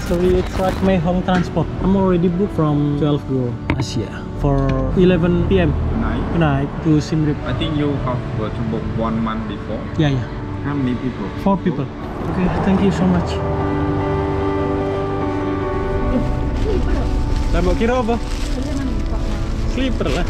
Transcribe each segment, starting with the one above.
Sorry, it's like my home transport. I'm already booked from 12 go Asia for 11 p.m. tonight to Siem Reap. I think you have to book 1 month before. Yeah. How many people? 4 people. Okay, thank you so much. Lah mbok kira apa? Sleeper lah.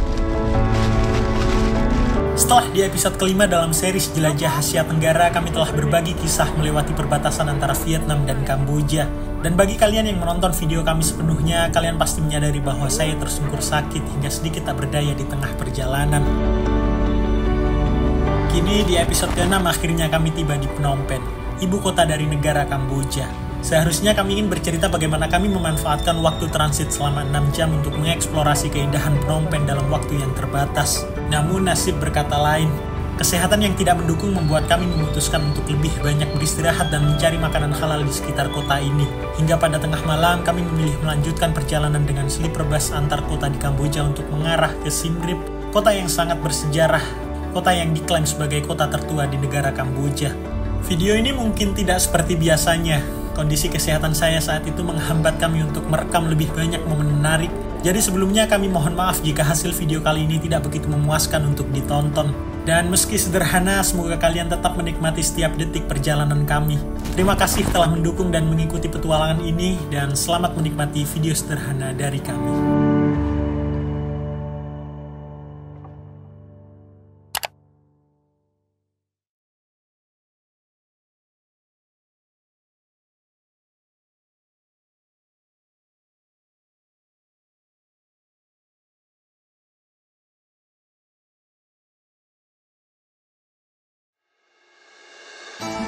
Setelah di episode kelima dalam series Jelajah Asia Tenggara, kami telah berbagi kisah melewati perbatasan antara Vietnam dan Kamboja. Dan bagi kalian yang menonton video kami sepenuhnya, kalian pasti menyadari bahwa saya tersungkur sakit hingga sedikit tak berdaya di tengah perjalanan. Kini di episode ke-6 akhirnya kami tiba di Phnom Penh, ibu kota dari negara Kamboja. Seharusnya kami ingin bercerita bagaimana kami memanfaatkan waktu transit selama 6 jam untuk mengeksplorasi keindahan Phnom Penh dalam waktu yang terbatas. Namun nasib berkata lain. Kesehatan yang tidak mendukung membuat kami memutuskan untuk lebih banyak beristirahat dan mencari makanan halal di sekitar kota ini. Hingga pada tengah malam kami memilih melanjutkan perjalanan dengan sleeper bus antar kota di Kamboja untuk mengarah ke Siem Reap, kota yang sangat bersejarah, kota yang diklaim sebagai kota tertua di negara Kamboja. Video ini mungkin tidak seperti biasanya. Kondisi kesehatan saya saat itu menghambat kami untuk merekam lebih banyak momen menarik. Jadi sebelumnya kami mohon maaf jika hasil video kali ini tidak begitu memuaskan untuk ditonton. Dan meski sederhana, semoga kalian tetap menikmati setiap detik perjalanan kami. Terima kasih telah mendukung dan mengikuti petualangan ini, dan selamat menikmati video sederhana dari kami.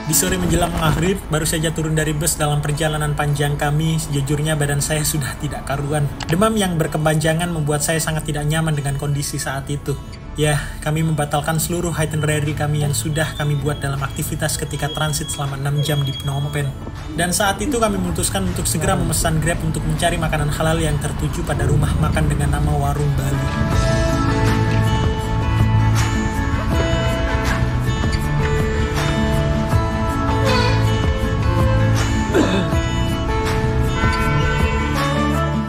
Di sore menjelang maghrib, baru saja turun dari bus dalam perjalanan panjang kami, sejujurnya badan saya sudah tidak karuan. Demam yang berkepanjangan membuat saya sangat tidak nyaman dengan kondisi saat itu. Ya, kami membatalkan seluruh itinerary kami yang sudah kami buat dalam aktivitas ketika transit selama 6 jam di Phnom Penh. Dan saat itu kami memutuskan untuk segera memesan Grab untuk mencari makanan halal yang tertuju pada rumah makan dengan nama Warung Bali.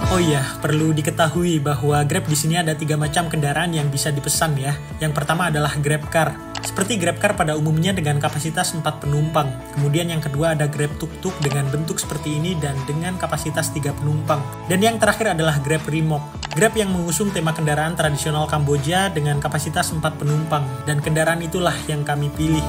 Oh iya, perlu diketahui bahwa Grab di sini ada 3 macam kendaraan yang bisa dipesan ya. Yang pertama adalah Grab Car. Seperti Grab Car pada umumnya dengan kapasitas 4 penumpang. Kemudian yang kedua ada Grab Tuk-Tuk dengan bentuk seperti ini dan dengan kapasitas 3 penumpang. Dan yang terakhir adalah Grab Remok. Grab yang mengusung tema kendaraan tradisional Kamboja dengan kapasitas 4 penumpang. Dan kendaraan itulah yang kami pilih.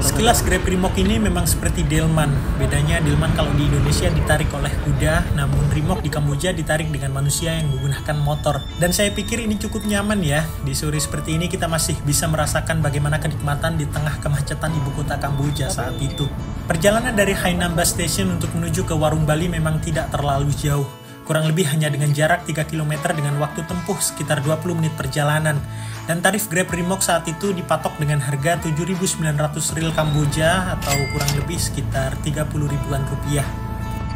Sekilas Grab Remok ini memang seperti delman. Bedanya delman kalau di Indonesia ditarik oleh kuda, namun Remok di Kamboja ditarik dengan manusia yang menggunakan motor. Dan saya pikir ini cukup nyaman ya. Di sore seperti ini kita masih bisa merasakan bagaimana kenikmatan di tengah kemacetan ibu kota Kamboja saat itu. Perjalanan dari Hainam Bus Station untuk menuju ke Warung Bali memang tidak terlalu jauh. Kurang lebih hanya dengan jarak 3 km dengan waktu tempuh sekitar 20 menit perjalanan. Dan tarif Grab Remok saat itu dipatok dengan harga 7.900 ril Kamboja atau kurang lebih sekitar 30 ribuan rupiah.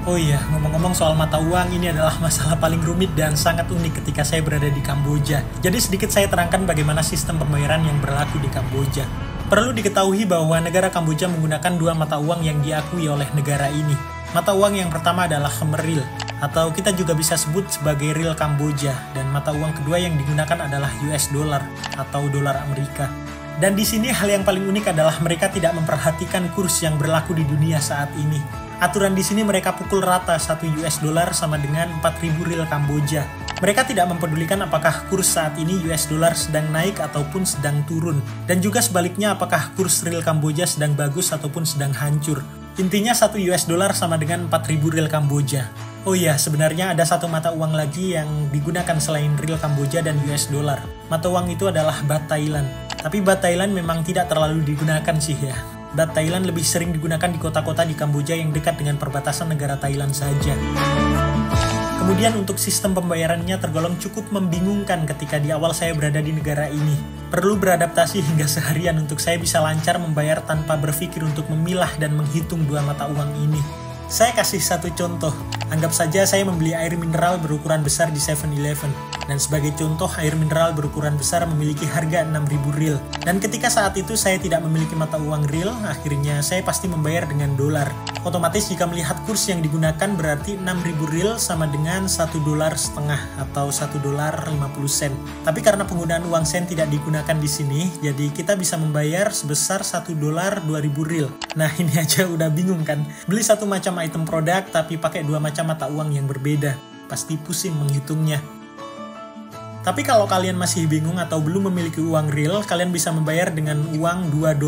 Oh iya, ngomong-ngomong soal mata uang, ini adalah masalah paling rumit dan sangat unik ketika saya berada di Kamboja. Jadi sedikit saya terangkan bagaimana sistem pembayaran yang berlaku di Kamboja. Perlu diketahui bahwa negara Kamboja menggunakan 2 mata uang yang diakui oleh negara ini. Mata uang yang pertama adalah Khmer Rile, atau kita juga bisa sebut sebagai Ril Kamboja, dan mata uang kedua yang digunakan adalah US dollar atau dolar Amerika. Dan di sini hal yang paling unik adalah mereka tidak memperhatikan kurs yang berlaku di dunia saat ini. Aturan di sini mereka pukul rata 1 US dollar sama dengan 4.000 Ril Kamboja. Mereka tidak mempedulikan apakah kurs saat ini US dollar sedang naik ataupun sedang turun. Dan juga sebaliknya apakah kurs Ril Kamboja sedang bagus ataupun sedang hancur. Intinya 1 US dollar sama dengan 4.000 Ril Kamboja. Oh iya, sebenarnya ada satu mata uang lagi yang digunakan selain Ril Kamboja dan US dollar. Mata uang itu adalah Baht Thailand. Tapi Baht Thailand memang tidak terlalu digunakan sih ya. Baht Thailand lebih sering digunakan di kota-kota di Kamboja yang dekat dengan perbatasan negara Thailand saja. Kemudian untuk sistem pembayarannya tergolong cukup membingungkan ketika di awal saya berada di negara ini. Perlu beradaptasi hingga seharian untuk saya bisa lancar membayar tanpa berpikir untuk memilah dan menghitung 2 mata uang ini. Saya kasih satu contoh. Anggap saja saya membeli air mineral berukuran besar di 7-Eleven. Dan sebagai contoh, air mineral berukuran besar memiliki harga 6.000 riel. Dan ketika saat itu saya tidak memiliki mata uang riel, akhirnya saya pasti membayar dengan dolar. Otomatis jika melihat kurs yang digunakan berarti 6.000 riel sama dengan $1,5 atau $1.50. Tapi karena penggunaan uang sen tidak digunakan di sini, jadi kita bisa membayar sebesar $1.2.000 riel. Nah, ini aja udah bingung kan? Beli satu macam item produk tapi pakai dua macam mata uang yang berbeda. Pasti pusing menghitungnya. Tapi kalau kalian masih bingung atau belum memiliki uang real, kalian bisa membayar dengan uang $2.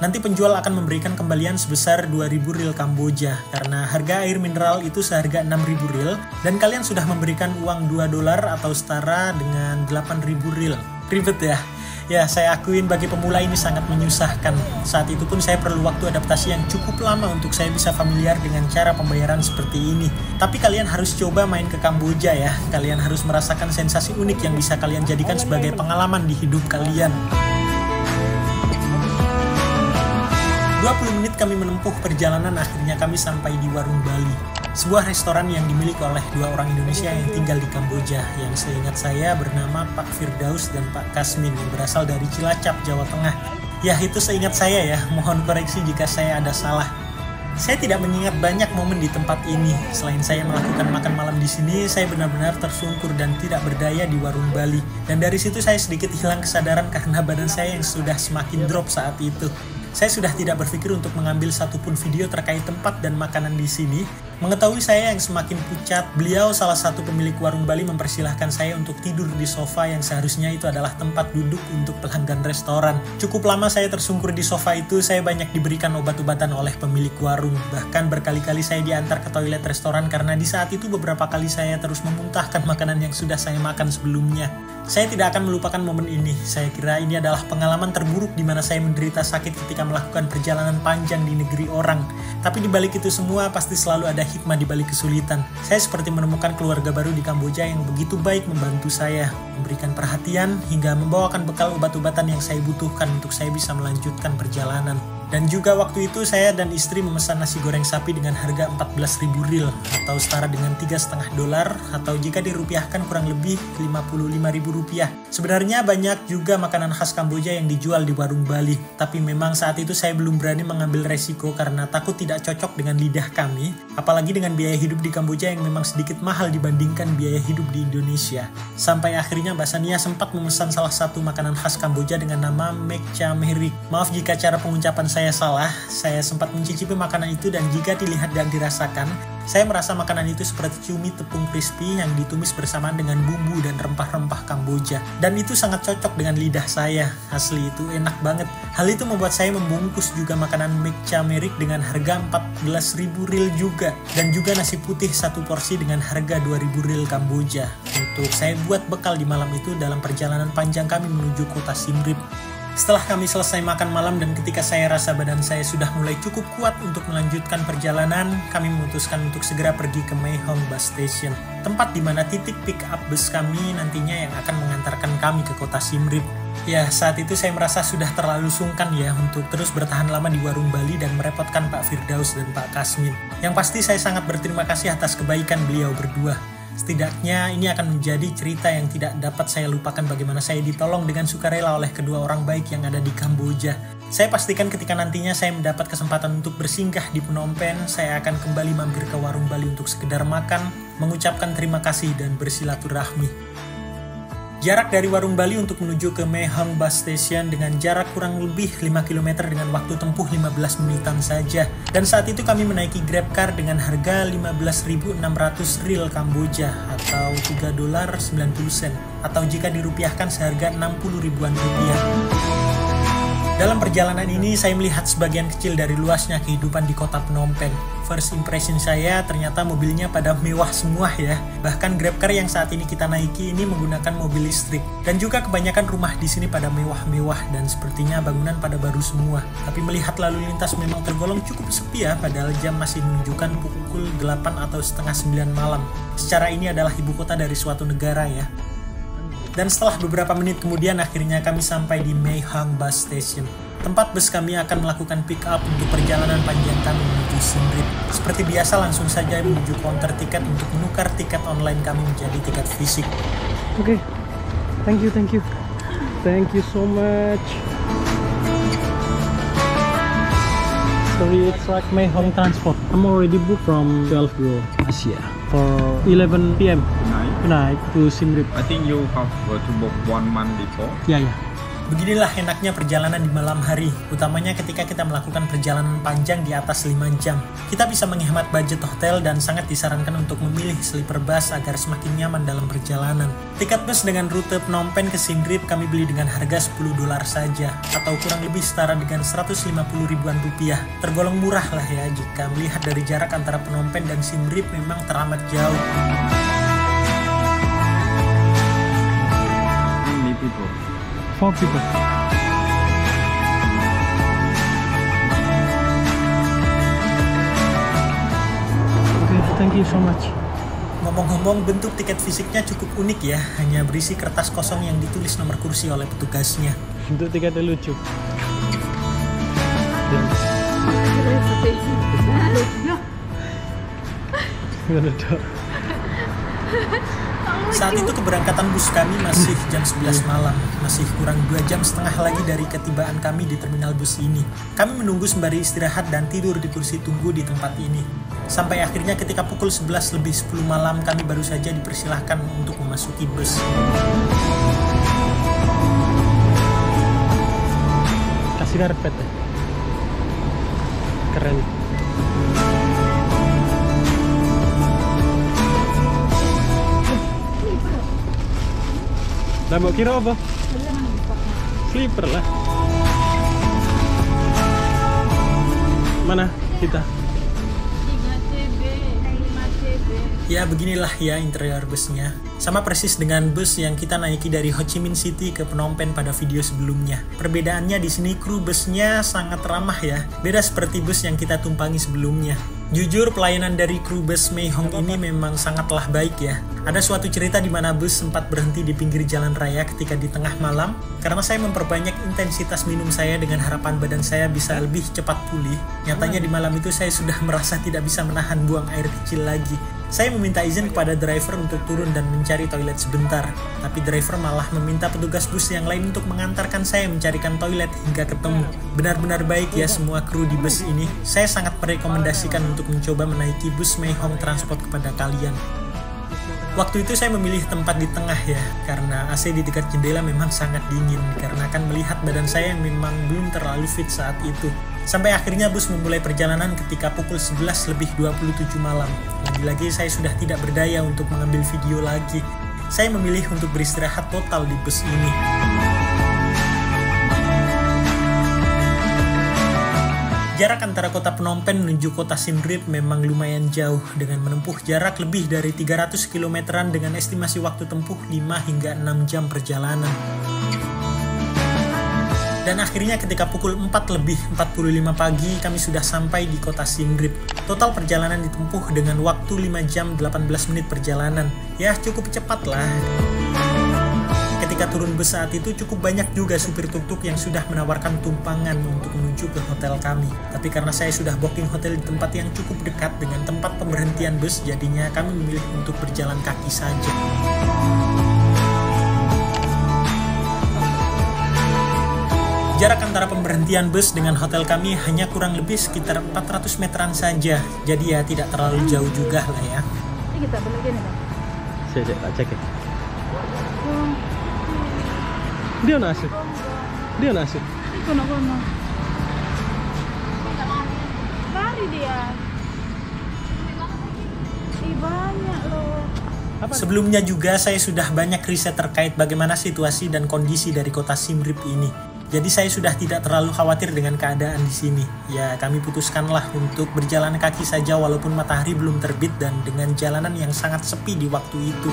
Nanti penjual akan memberikan kembalian sebesar 2.000 riel Kamboja, karena harga air mineral itu seharga 6.000 riel, dan kalian sudah memberikan uang $2 atau setara dengan 8.000 riel. Ribet ya? Ya, saya akuin bagi pemula ini sangat menyusahkan. Saat itu pun saya perlu waktu adaptasi yang cukup lama untuk saya bisa familiar dengan cara pembayaran seperti ini. Tapi kalian harus coba main ke Kamboja ya. Kalian harus merasakan sensasi unik yang bisa kalian jadikan sebagai pengalaman di hidup kalian. 20 menit kami menempuh perjalanan, akhirnya kami sampai di Warung Bali. Sebuah restoran yang dimiliki oleh dua orang Indonesia yang tinggal di Kamboja, yang seingat saya bernama Pak Firdaus dan Pak Kasmin, yang berasal dari Cilacap, Jawa Tengah. Ya, itu seingat saya ya, mohon koreksi jika saya ada salah. Saya tidak mengingat banyak momen di tempat ini. Selain saya melakukan makan malam di sini, saya benar-benar tersungkur dan tidak berdaya di Warung Bali. Dan dari situ saya sedikit hilang kesadaran karena badan saya yang sudah semakin drop saat itu. Saya sudah tidak berpikir untuk mengambil satupun video terkait tempat dan makanan di sini. Mengetahui saya yang semakin pucat, beliau salah satu pemilik Warung Bali mempersilahkan saya untuk tidur di sofa yang seharusnya itu adalah tempat duduk untuk pelanggan restoran. Cukup lama saya tersungkur di sofa itu, saya banyak diberikan obat-obatan oleh pemilik warung. Bahkan berkali-kali saya diantar ke toilet restoran karena di saat itu beberapa kali saya terus memuntahkan makanan yang sudah saya makan sebelumnya. Saya tidak akan melupakan momen ini. Saya kira ini adalah pengalaman terburuk di mana saya menderita sakit ketika melakukan perjalanan panjang di negeri orang. Tapi di balik itu semua pasti selalu ada hikmah di balik kesulitan. Saya seperti menemukan keluarga baru di Kamboja yang begitu baik membantu saya, memberikan perhatian hingga membawakan bekal obat-obatan yang saya butuhkan untuk saya bisa melanjutkan perjalanan. Dan juga waktu itu saya dan istri memesan nasi goreng sapi dengan harga 14.000 riel atau setara dengan $3,5 atau jika dirupiahkan kurang lebih 55.000 rupiah. Sebenarnya banyak juga makanan khas Kamboja yang dijual di Warung Bali, tapi memang saat itu saya belum berani mengambil resiko karena takut tidak cocok dengan lidah kami, apalagi dengan biaya hidup di Kamboja yang memang sedikit mahal dibandingkan biaya hidup di Indonesia. Sampai akhirnya Mbak Sania sempat memesan salah satu makanan khas Kamboja dengan nama Mek Cha Merik. Maaf jika cara pengucapan saya salah, saya sempat mencicipi makanan itu dan jika dilihat dan dirasakan, saya merasa makanan itu seperti cumi tepung crispy yang ditumis bersamaan dengan bumbu dan rempah-rempah Kamboja. Dan itu sangat cocok dengan lidah saya, asli itu enak banget. Hal itu membuat saya membungkus juga makanan Mek Cha Merik dengan harga 14.000 riel juga. Dan juga nasi putih satu porsi dengan harga 2.000 riel Kamboja. Untuk saya buat bekal di malam itu dalam perjalanan panjang kami menuju kota Siem Reap. Setelah kami selesai makan malam dan ketika saya rasa badan saya sudah mulai cukup kuat untuk melanjutkan perjalanan, kami memutuskan untuk segera pergi ke Mae Hong Bus Station, tempat di mana titik pick up bus kami nantinya yang akan mengantarkan kami ke kota Siem Reap. Ya, saat itu saya merasa sudah terlalu sungkan ya untuk terus bertahan lama di Warung Bali dan merepotkan Pak Firdaus dan Pak Kasmin. Yang pasti saya sangat berterima kasih atas kebaikan beliau berdua. Setidaknya ini akan menjadi cerita yang tidak dapat saya lupakan bagaimana saya ditolong dengan sukarela oleh kedua orang baik yang ada di Kamboja. Saya pastikan ketika nantinya saya mendapat kesempatan untuk bersinggah di Phnom Penh, saya akan kembali mampir ke Warung Bali untuk sekedar makan, mengucapkan terima kasih dan bersilaturahmi. Jarak dari Warung Bali untuk menuju ke Mae Hong Bus Station dengan jarak kurang lebih 5 km dengan waktu tempuh 15 menitan saja. Dan saat itu kami menaiki GrabCar dengan harga 15.600 riel Kamboja atau $3.90 atau jika dirupiahkan seharga 60 ribuan rupiah. Dalam perjalanan ini saya melihat sebagian kecil dari luasnya kehidupan di kota Phnom Penh. First impression saya ternyata mobilnya pada mewah semua ya. Bahkan GrabCar yang saat ini kita naiki ini menggunakan mobil listrik. Dan juga kebanyakan rumah di sini pada mewah-mewah dan sepertinya bangunan pada baru semua. Tapi melihat lalu lintas memang tergolong cukup sepi ya, padahal jam masih menunjukkan pukul 8 atau setengah 9 malam. Secara ini adalah ibu kota dari suatu negara ya. Dan setelah beberapa menit kemudian akhirnya kami sampai di Mae Hong Bus Station. Tempat bus kami akan melakukan pick up untuk perjalanan panjang kami menuju Siem Reap. Seperti biasa langsung saja menuju counter tiket untuk menukar tiket online kami menjadi tiket fisik. Okay, thank you so much. Sorry, it's like my home transport. I'm already booked from 12 Go Asia for 11 p.m. tonight to Siem Reap. I think you have to book 1 month before. Yeah. Beginilah enaknya perjalanan di malam hari, utamanya ketika kita melakukan perjalanan panjang di atas 5 jam. Kita bisa menghemat budget hotel dan sangat disarankan untuk memilih sleeper bus agar semakin nyaman dalam perjalanan. Tiket bus dengan rute Phnom Penh ke Siem Reap kami beli dengan harga $10 saja, atau kurang lebih setara dengan 150 ribuan rupiah. Tergolong murah lah ya jika melihat dari jarak antara Phnom Penh dan Siem Reap memang teramat jauh. How many people? 4 people. Okay, thank you so much. Ngomong-ngomong, bentuk tiket fisiknya cukup unik ya, hanya berisi kertas kosong yang ditulis nomor kursi oleh petugasnya. Bentuk tiketnya lucu. Saat itu keberangkatan bus kami masih jam 11 malam, masih kurang 2,5 jam lagi dari ketibaan kami di terminal bus ini. Kami menunggu sembari istirahat dan tidur di kursi tunggu di tempat ini. Sampai akhirnya ketika pukul 11 lebih 10 malam kami baru saja dipersilahkan untuk memasuki bus. Kasih karpet ya. Keren. Lah mbok kira apa? Sleeper lah. Mana kita? 3CB, 5CB. Ya beginilah ya interior busnya. Sama persis dengan bus yang kita naiki dari Ho Chi Minh City ke Phnom Penh pada video sebelumnya. Perbedaannya di sini kru busnya sangat ramah ya. Beda seperti bus yang kita tumpangi sebelumnya. Jujur pelayanan dari kru bus Mei Hong ini memang sangatlah baik ya. Ada suatu cerita di mana bus sempat berhenti di pinggir jalan raya ketika di tengah malam karena saya memperbanyak intensitas minum saya dengan harapan badan saya bisa lebih cepat pulih. Nyatanya di malam itu saya sudah merasa tidak bisa menahan buang air kecil lagi. Saya meminta izin kepada driver untuk turun dan mencari toilet sebentar, tapi driver malah meminta petugas bus yang lain untuk mengantarkan saya mencarikan toilet hingga ketemu. Benar-benar baik ya semua kru di bus ini. Saya sangat merekomendasikan untuk mencoba menaiki bus Mei Hong Transport kepada kalian. Waktu itu saya memilih tempat di tengah ya, karena AC di dekat jendela memang sangat dingin, dikarenakan melihat badan saya yang memang belum terlalu fit saat itu. Sampai akhirnya bus memulai perjalanan ketika pukul 11 lebih 27 malam. Lagi-lagi saya sudah tidak berdaya untuk mengambil video lagi. Saya memilih untuk beristirahat total di bus ini. Jarak antara kota Phnom Penh menuju kota Siem Reap memang lumayan jauh dengan menempuh jarak lebih dari 300 kilometeran dengan estimasi waktu tempuh 5 hingga 6 jam perjalanan. Dan akhirnya ketika pukul 4 lebih 45 pagi kami sudah sampai di kota Siem Reap. Total perjalanan ditempuh dengan waktu 5 jam 18 menit perjalanan. Ya cukup cepat lah. Ketika turun bus saat itu cukup banyak juga supir tuk-tuk yang sudah menawarkan tumpangan untuk menuju ke hotel kami. Tapi karena saya sudah booking hotel di tempat yang cukup dekat dengan tempat pemberhentian bus, jadinya kami memilih untuk berjalan kaki saja. Jarak antara pemberhentian bus dengan hotel kami hanya kurang lebih sekitar 400 meteran saja. Jadi ya tidak terlalu jauh juga lah ya. Ini kita beli gini kan? Saya tak cek ya. Dia nasib. Kono. Lari dia. Banyak loh. Sebelumnya juga saya sudah banyak riset terkait bagaimana situasi dan kondisi dari kota Siem Reap ini. Jadi saya sudah tidak terlalu khawatir dengan keadaan di sini. Ya kami putuskanlah untuk berjalan kaki saja walaupun matahari belum terbit dan dengan jalanan yang sangat sepi di waktu itu.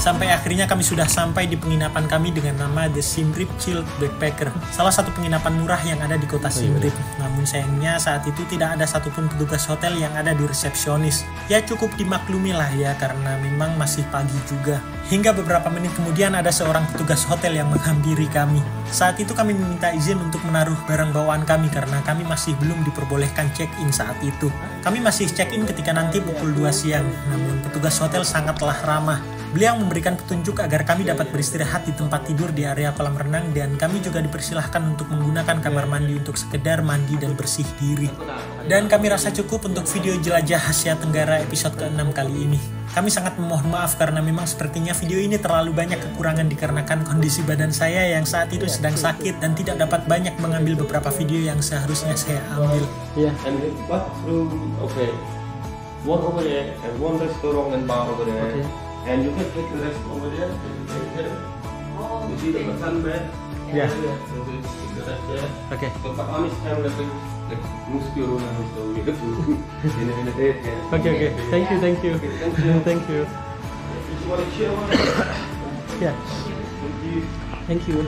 Sampai akhirnya kami sudah sampai di penginapan kami dengan nama The Siem Reap Chill Backpacker, salah satu penginapan murah yang ada di kota Siem Reap. Namun sayangnya saat itu tidak ada satupun petugas hotel yang ada di resepsionis. Ya cukup dimaklumi lah ya, karena memang masih pagi juga. Hingga beberapa menit kemudian ada seorang petugas hotel yang menghampiri kami. Saat itu kami meminta izin untuk menaruh barang bawaan kami karena kami masih belum diperbolehkan check-in saat itu. Kami masih check-in ketika nanti pukul 2 siang, namun petugas hotel sangatlah ramah. Beliau memberikan petunjuk agar kami dapat beristirahat di tempat tidur di area kolam renang, dan kami juga dipersilahkan untuk menggunakan kamar mandi untuk sekedar mandi dan bersih diri. Dan kami rasa cukup untuk video jelajah Asia Tenggara episode ke-6 kali ini. Kami sangat memohon maaf karena memang sepertinya video ini terlalu banyak kekurangan dikarenakan kondisi badan saya yang saat itu sedang sakit dan tidak dapat banyak mengambil beberapa video yang seharusnya saya ambil. Yeah. And the bathroom, okay. One over there, and one restaurant and bar over there. Okay. And you can take the rest over there. You see the sunbed? Yeah. You can take the rest there. Okay. So Pak Amis can like move your own house so we get to in a day. Okay. Thank you. Thank you. Thank you. If you want to share one. Yeah. Thank you. Thank you.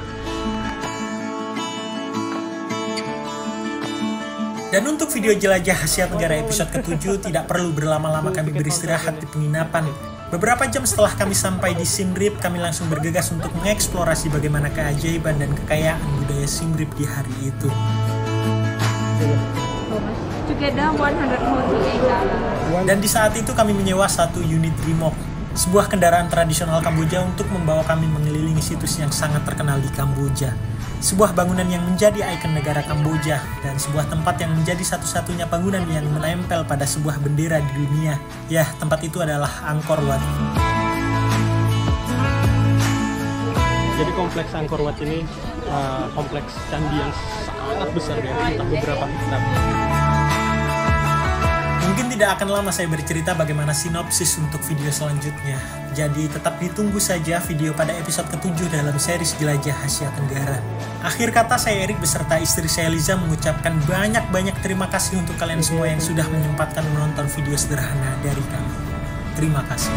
Dan untuk video jelajah Asia Tenggara episode ke-7 tidak perlu berlama-lama kami beristirahat di penginapan. Beberapa jam setelah kami sampai di Siem Reap, kami langsung bergegas untuk mengeksplorasi bagaimana keajaiban dan kekayaan budaya Siem Reap di hari itu. Together $148. Dan di saat itu kami menyewa satu unit remok, sebuah kendaraan tradisional Kamboja untuk membawa kami mengelilingi situs yang sangat terkenal di Kamboja. Sebuah bangunan yang menjadi ikon negara Kamboja, dan sebuah tempat yang menjadi satu-satunya bangunan yang menempel pada sebuah bendera di dunia. Ya, tempat itu adalah Angkor Wat. Jadi kompleks Angkor Wat ini kompleks candi yang sangat besar dari entah beberapa hektar. Mungkin tidak akan lama saya bercerita bagaimana sinopsis untuk video selanjutnya. Jadi tetap ditunggu saja video pada episode ke-7 dalam series Jelajah Asia Tenggara. Akhir kata, saya Erik beserta istri saya Liza mengucapkan banyak-banyak terima kasih untuk kalian semua yang sudah menyempatkan menonton video sederhana dari kami. Terima kasih.